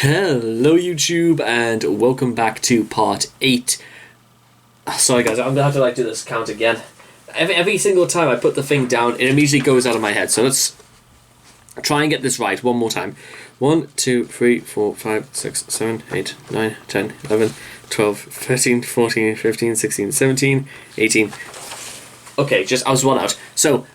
Hello YouTube and welcome back to part 8. Sorry guys, I'm gonna have to do this count again. Every single time I put the thing down, it immediately goes out of my head. So let's try and get this right one more time. 1, 2, 3, 4, 5, 6, 7, 8, 9, 10, 11, 12, 13, 14, 15, 16, 17, 18. Okay, I was one out. So,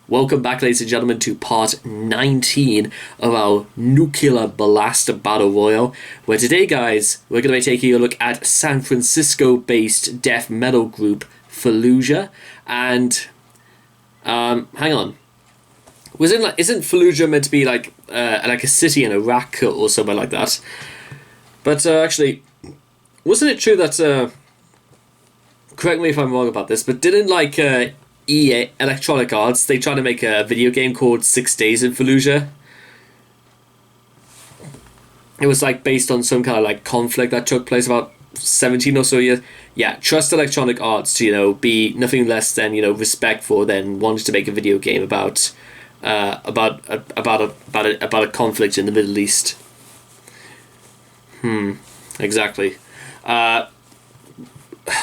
welcome back, ladies and gentlemen, to part 19 of our Nuclear Blast Battle Royale, where today, guys, we're going to be taking a look at San Francisco-based death metal group Fallujah, and, hang on. Isn't Fallujah meant to be like a city in Iraq or somewhere like that? But, actually, wasn't it true that, correct me if I'm wrong about this, but didn't, EA, Electronic Arts, they tried to make a video game called 6 Days in Fallujah? It was, based on some kind of, conflict that took place about 17 or so years. Yeah, trust Electronic Arts to, be nothing less than, respectful than wanting to make a video game about a conflict in the Middle East. Exactly.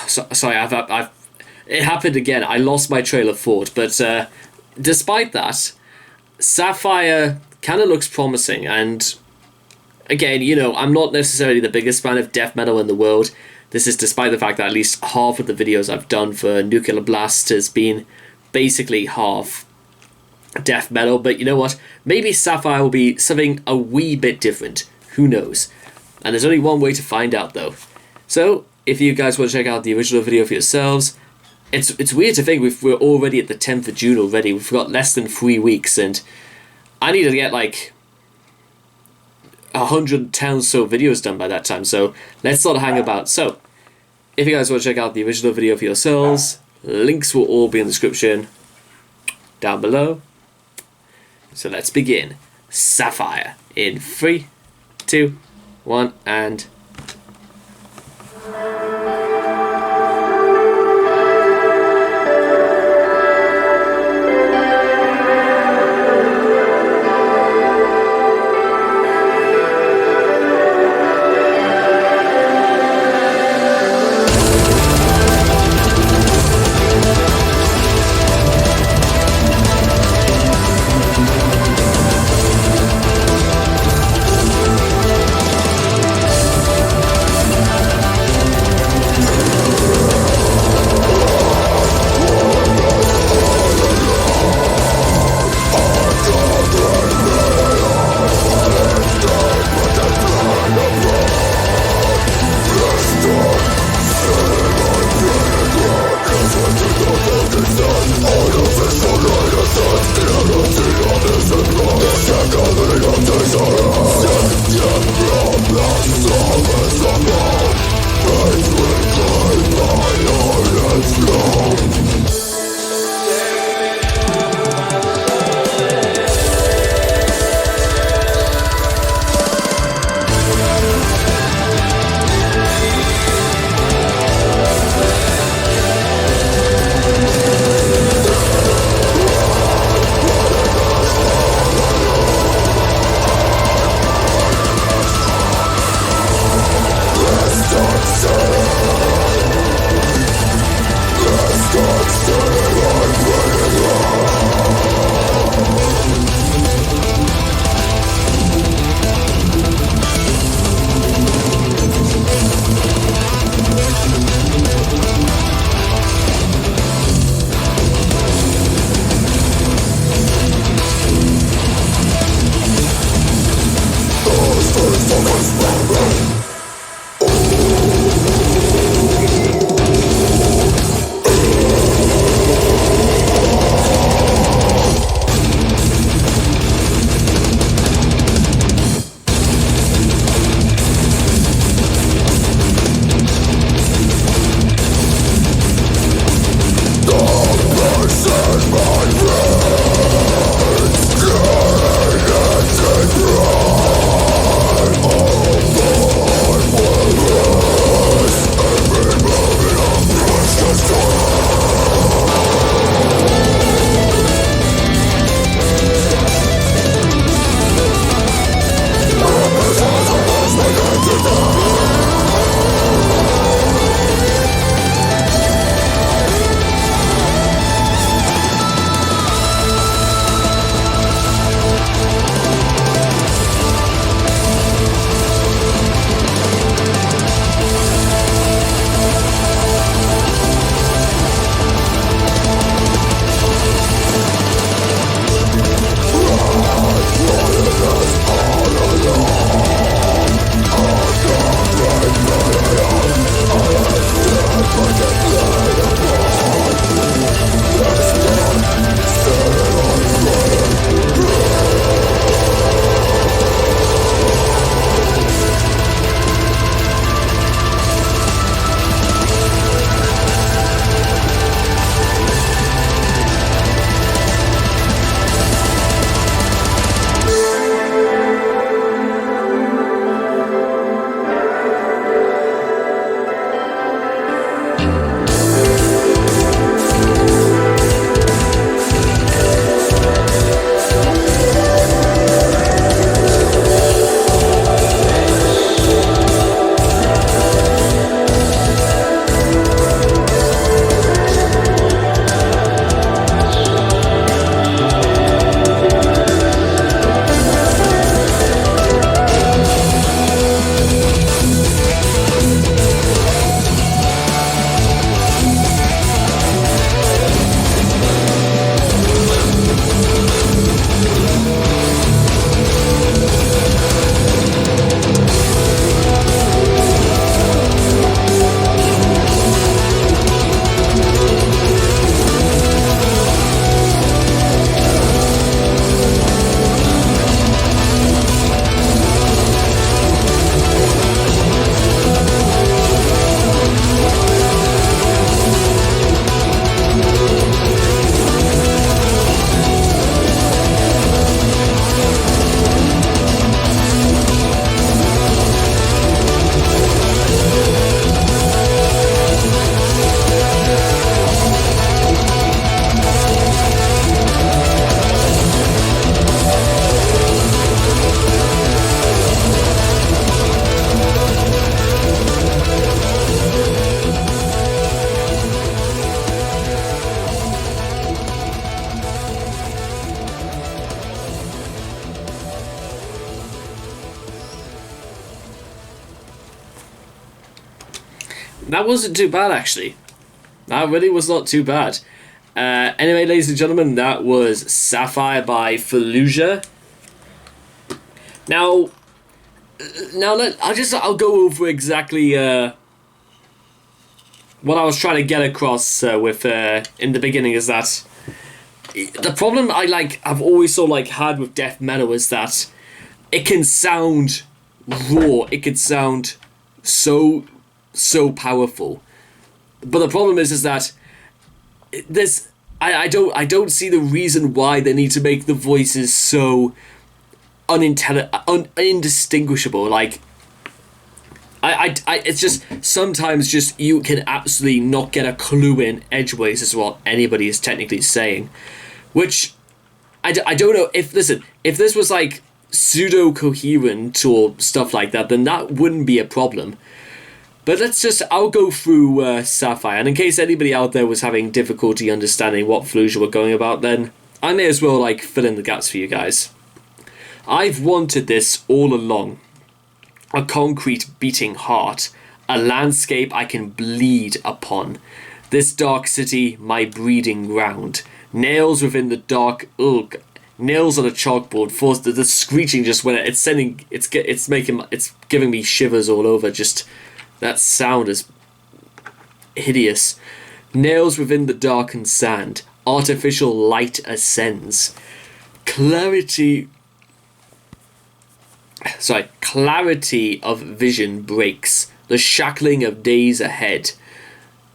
Sorry, it happened again. I lost my trail of thought, but despite that, Sapphire kind of looks promising. And again, I'm not necessarily the biggest fan of death metal in the world. This is despite the fact that at least half of the videos I've done for Nuclear Blast has been basically half death metal. But you know what? Maybe Sapphire will be something a wee bit different. Who knows? And there's only one way to find out, though. So, if you guys want to check out the original video for yourselves, it's weird to think we're already at the 10th of June already. We've got less than 3 weeks, and I need to get 110 or so videos done by that time, so let's not hang about. So, if you guys want to check out the original video for yourselves, links will all be in the description down below. So let's begin. Sapphire in 3, 2, 1, and... That wasn't too bad, actually. That really was not too bad. Anyway, ladies and gentlemen, that was Sapphire by Fallujah. Now, I'll go over exactly what I was trying to get across with in the beginning is that the problem I've always had with death metal is that it can sound raw, it can sound so powerful, but the problem is that this I don't see the reason why they need to make the voices so indistinguishable. It's just sometimes just you can absolutely not get a clue in edgeways as what anybody is technically saying, which I don't know if this was pseudo coherent or stuff like that, then that wouldn't be a problem. But I'll go through Sapphire, and in case anybody out there was having difficulty understanding what Fallujah were going about, then I may as well fill in the gaps for you guys. I've wanted this all along. A concrete beating heart, a landscape I can bleed upon. This dark city, my breeding ground. Nails within the dark. Ugh. Nails on a chalkboard. Forced the screeching just when it's giving me shivers all over. Just that sound is hideous. Nails within the darkened sand. Artificial light ascends. Clarity of vision breaks, the shackling of days ahead.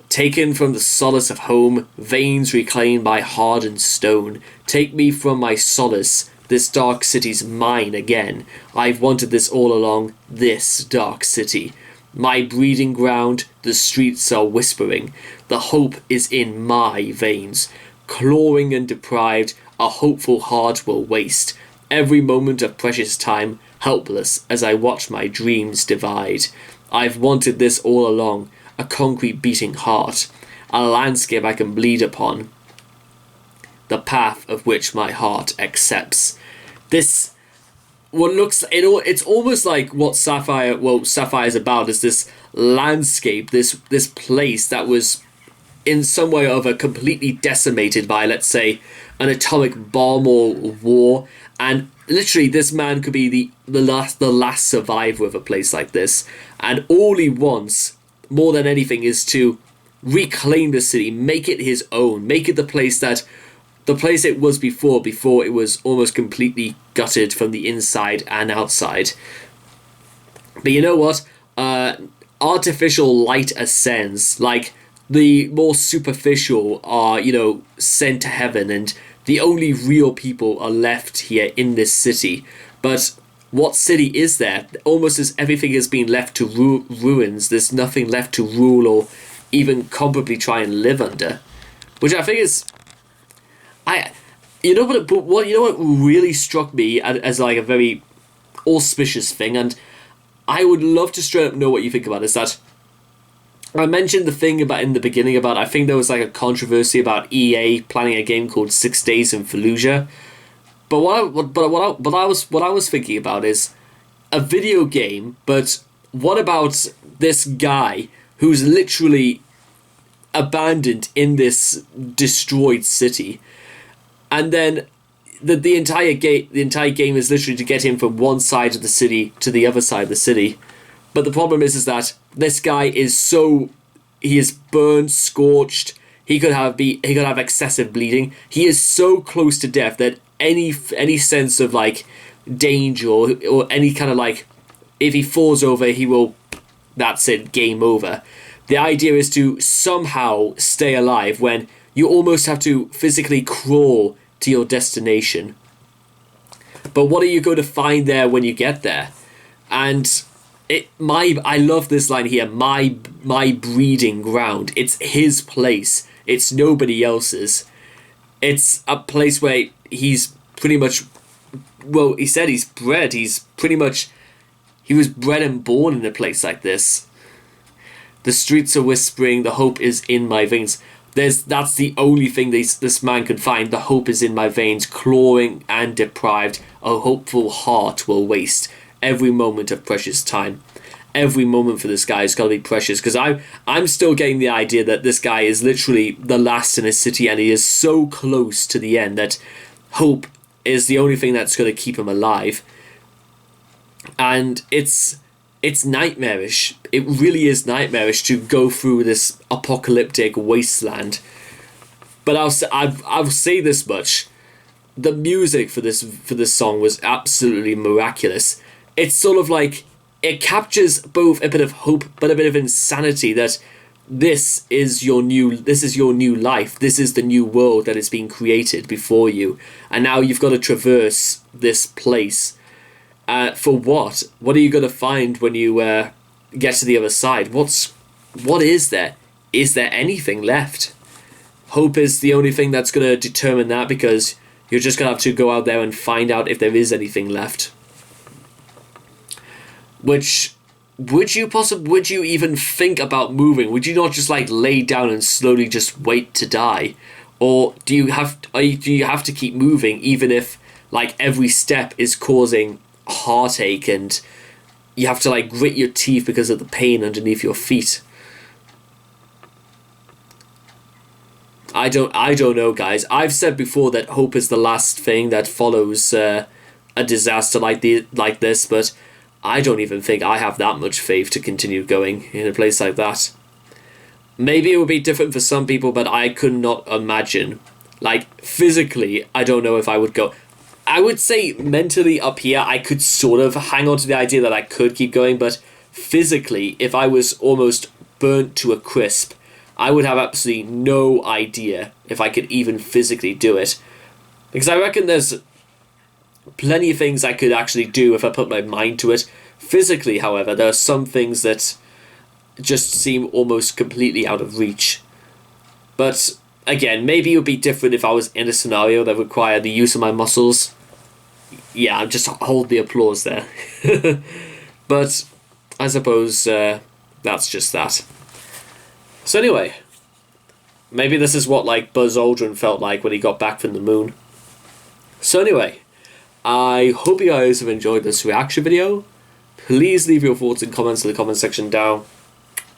Taken from the solace of home, veins reclaimed by hardened stone. Take me from my solace, this dark city's mine again. I've wanted this all along, this dark city. My breeding ground, the streets are whispering. The hope is in my veins. Clawing and deprived, a hopeful heart will waste. Every moment of precious time, helpless as I watch my dreams divide. I've wanted this all along, a concrete beating heart, a landscape I can bleed upon, the path of which my heart accepts. It's almost like what Sapphire is about, is this landscape, this place that was in some way or other completely decimated by, let's say, an atomic bomb or war, and literally this man could be the last survivor of a place like this, and all he wants more than anything is to reclaim the city, make it his own, make it the place it was before it was almost completely gutted from the inside and outside. But you know what? Artificial light ascends. The more superficial are, sent to heaven, and the only real people are left here in this city. But what city is there? Almost as everything has been left to ruins. There's nothing left to rule or even comparably try and live under. Which I think is... what really struck me as a very auspicious thing, and I would love to straight up know what you think about, is that I mentioned the thing about in the beginning about, I think there was a controversy about EA planning a game called 6 Days in Fallujah. But what I was thinking about is a video game, but what about this guy who's literally abandoned in this destroyed city, and then the entire game is literally to get him from one side of the city to the other side of the city. But the problem is that this guy he is burned, scorched. He could have excessive bleeding. He is so close to death that any sense of danger or any kind of if he falls over, he will. That's it. Game over. The idea is to somehow stay alive when you almost have to physically crawl to your destination. But what are you going to find there when you get there? And I love this line here. My breeding ground. It's his place. It's nobody else's. It's a place where he's pretty much. Well, he said he's bred. He was bred and born in a place like this. The streets are whispering. The hope is in my veins. That's the only thing this man could find. The hope is in my veins. Clawing and deprived, a hopeful heart will waste every moment of precious time. every moment for this guy has got to be precious, because I'm still getting the idea that this guy is literally the last in his city, and he is so close to the end that hope is the only thing that's going to keep him alive. And it's nightmarish. It really is nightmarish to go through this apocalyptic wasteland. But I'll say this much: the music for this song was absolutely miraculous. It's sort of like it captures both a bit of hope but a bit of insanity, that this is your new life. This is the new world that is being created before you, and now you've got to traverse this place. For what? What are you going to find when you get to the other side? What is there? Is there anything left? Hope is the only thing that's going to determine that, because you're just going to have to go out there and find out if there is anything left. Which, would you even think about moving? Would you not just like lay down and slowly just wait to die? Or do you have to keep moving, even if like every step is causing heartache and you have to like grit your teeth because of the pain underneath your feet? I don't know, guys. I've said before that hope is the last thing that follows a disaster like this, but I don't even think I have that much faith to continue going in a place like that. Maybe it would be different for some people, but I could not imagine. Like, physically, I don't know if I would go. I would say mentally up here, I could sort of hang on to the idea that I could keep going, but physically, if I was almost burnt to a crisp, I would have absolutely no idea if I could even physically do it. Because I reckon there's plenty of things I could actually do if I put my mind to it. Physically, however, there are some things that just seem almost completely out of reach. But again, maybe it would be different if I was in a scenario that required the use of my muscles. Yeah, I'm just hold the applause there. But I suppose that's just that. So anyway, maybe this is what like Buzz Aldrin felt like when he got back from the moon. So anyway, I hope you guys have enjoyed this reaction video. Please leave your thoughts and comments in the comment section down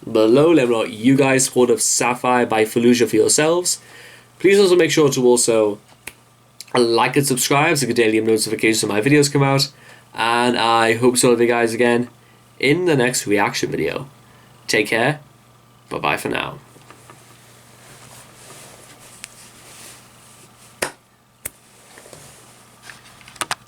below. Let me know what you guys thought of Sapphire by Fallujah for yourselves. Please also make sure to also like and subscribe so you get daily notifications when my videos come out. And I hope to see all of you guys again in the next reaction video. Take care. Bye-bye for now.